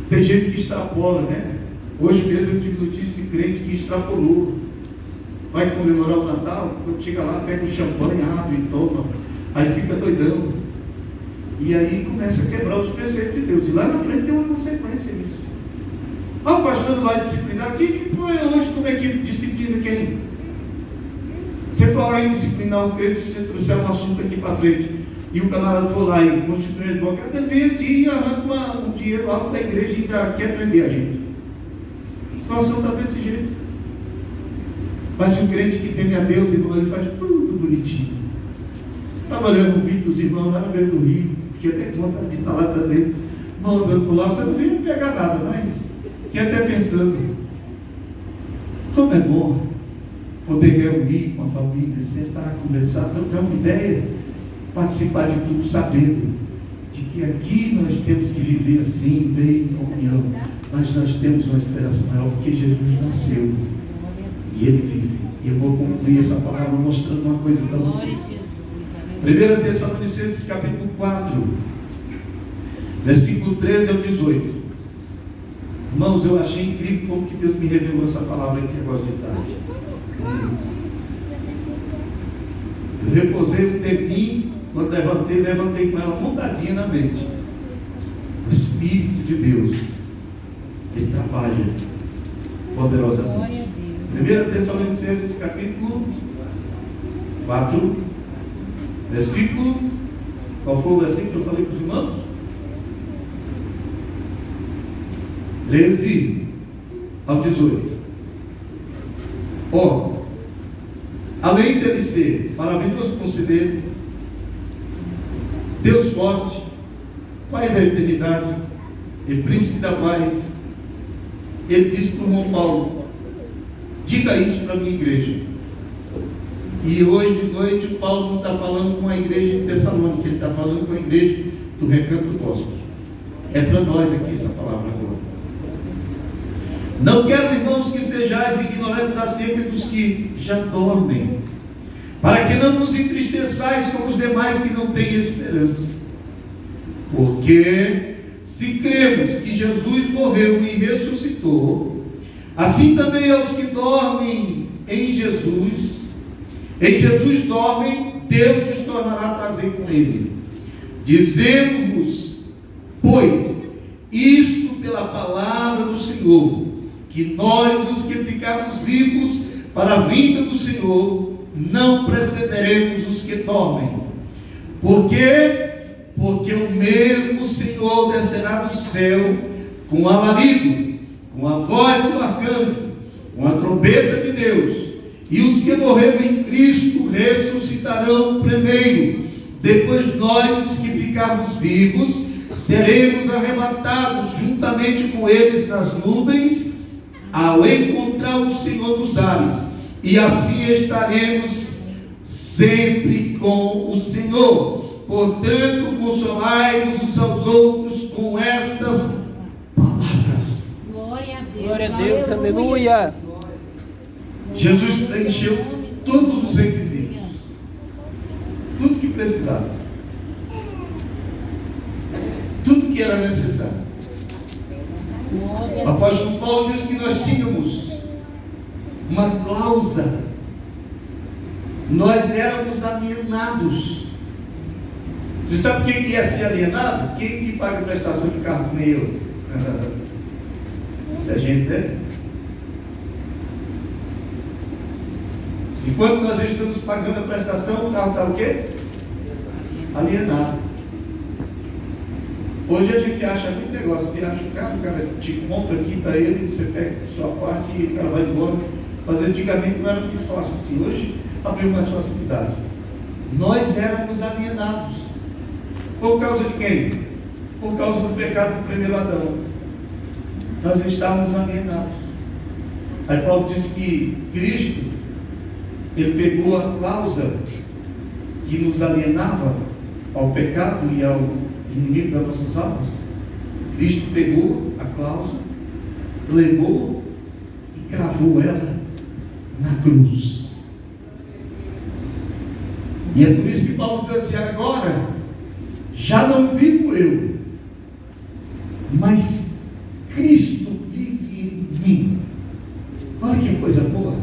tem gente que extrapola, né? Hoje mesmo eu tive notícia de crente que extrapolou. Vai comemorar o Natal, quando chega lá, pega o champanhe, abre e toma, aí fica doidão. E aí começa a quebrar os preceitos de Deus. E lá na frente tem uma consequência nisso. O pastor não vai disciplinar. Quem hoje como é que disciplina quem? Você falar em disciplinar um crente, se você trouxer um assunto aqui para frente, e o camarada for lá e constitui um advogado, ele vem aqui e arranca um dinheiro lá da igreja e ainda quer prender a gente. A situação está desse jeito. Mas o crente que teme a Deus, irmão, ele faz tudo bonitinho. Estava olhando um vídeo dos irmãos lá na beira do rio, porque até conta de estar lá também, mandando por lá, você não veio pegar nada, mas fiquei até pensando, como é bom poder reunir com a família, sentar, conversar, trocar uma ideia, participar de tudo, sabendo de que aqui nós temos que viver assim, bem, em comunhão, mas nós temos uma esperança maior, porque Jesus nasceu e Ele vive. E eu vou concluir essa palavra mostrando uma coisa para vocês. 1 Tessalonicenses capítulo 4, versículo 13 ao 18. Irmãos, eu achei incrível como que Deus me revelou essa palavra aqui agora de tarde. Eu repousei um tempinho, quando levantei com ela montadinha na mente. O Espírito de Deus, Ele trabalha poderosamente. 1 Tessalonicenses capítulo 4, versículo, qual foi o versículo que eu falei para os irmãos? 13 ao 18. Além dele ser maravilhoso conselheiro, Deus forte, Pai da eternidade e príncipe da paz, ele disse para o irmão Paulo: diga isso para a minha igreja. E hoje de noite o Paulo não está falando com a igreja de Tessalônica, ele está falando com a igreja do Recanto do Bosque. É para nós aqui essa palavra agora. Não quero, irmãos, que sejais ignorantes acerca dos que já dormem, para que não vos entristeçais como os demais que não têm esperança. Porque se cremos que Jesus morreu e ressuscitou, assim também aos que dormem em Jesus dormem, Deus os tornará a trazer com Ele. Dizemos-vos, pois, isto pela palavra do Senhor, que nós, os que ficarmos vivos para a vinda do Senhor, não precederemos os que dormem. Por quê? Porque o mesmo Senhor descerá do céu com alarido, com a voz do arcanjo, com a trombeta de Deus, e os que morreram em Cristo ressuscitarão primeiro. Depois nós, os que ficarmos vivos, seremos arrebatados juntamente com eles nas nuvens, ao encontrar o Senhor nos ares, e assim estaremos sempre com o Senhor. Portanto, consolai-vos uns aos outros com estas palavras. Glória a Deus, glória a Deus, aleluia. Jesus preencheu todos os requisitos, tudo que precisava, tudo que era necessário. O apóstolo Paulo disse que nós tínhamos uma cláusula, nós éramos alienados. Você sabe o que é ser alienado? Quem que paga a prestação de carro que nem eu? A gente, né? Enquanto nós estamos pagando a prestação, o carro está o quê? Alienado. Hoje a gente acha muito negócio, você acha que o cara te compra aqui para ele, você pega a sua parte e o cara vai embora. Mas antigamente não era muito fácil assim, hoje abriu mais facilidade. Nós éramos alienados. Por causa de quem? Por causa do pecado do primeiro Adão. Nós estávamos alienados. Aí Paulo disse que Cristo Ele pegou a cláusula que nos alienava ao pecado e ao inimigo das nossas almas. Cristo pegou a cláusula, levou e cravou ela na cruz. E é por isso que Paulo diz assim: agora já não vivo eu, mas Cristo vive em mim. Olha que coisa boa.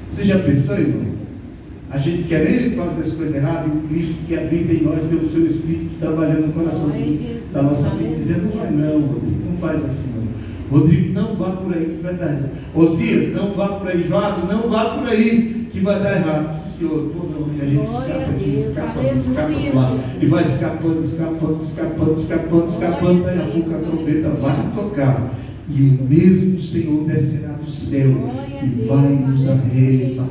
Você já pensou, irmão? A gente querendo fazer as coisas erradas, e o Cristo que habita em nós pelo seu Espírito trabalhando no coração da nossa mente, dizendo: não vai não, Rodrigo, não faz assim não. Rodrigo, não vá por aí que vai dar errado. Osias, não vá por aí. Joás, não vá por aí que vai dar errado. Sim, Senhor, pô, não, e a gente escapa aqui, escapa lá, e vai escapando, daí a pouco a trombeta vai tocar, e o mesmo Senhor descerá do céu e vai nos arrebatar.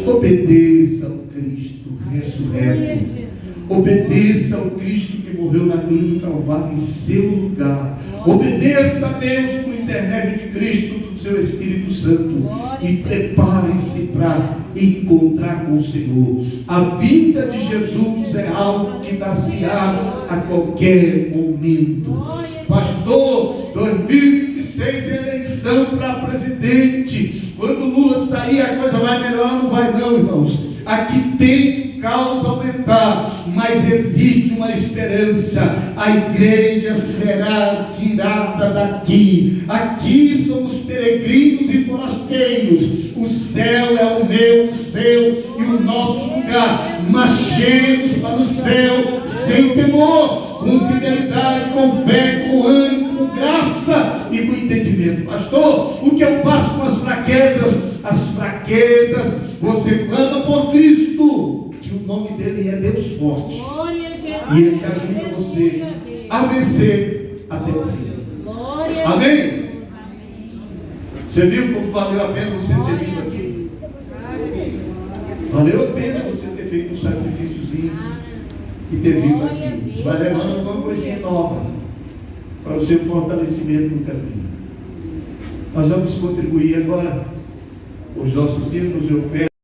Obedeça ao Cristo ressurreto. Obedeça ao Cristo que morreu na cruz do Calvário em seu lugar. Obedeça a Deus por intermédio de Cristo, do seu Espírito Santo. E prepare-se para encontrar com o Senhor. A vinda de Jesus é algo que dá-se-á a qualquer momento. Pastor, 2026 é eleição para presidente. Quando Lula sair, a coisa vai melhorar? Não vai não, irmãos. Aqui tem causa aumentar, mas existe uma esperança. A igreja será tirada daqui. Aqui somos peregrinos e forasteiros. O céu é o meu, o seu e o nosso lugar. Marchemos para o céu sem temor, com fidelidade, com fé, com ânimo, com graça e com entendimento. Pastor, o que eu faço com as fraquezas? As fraquezas, você clama por Cristo, que o nome dele é Deus forte, e ele te ajuda você a vencer até o fim. Amém? Você viu como valeu a pena você ter vindo aqui? Valeu a pena você ter feito um sacrifíciozinho e ter vindo aqui. Isso vai levando alguma coisinha nova para o seu fortalecimento no caminho. Nós vamos contribuir agora. Os nossos dízimos e ofertas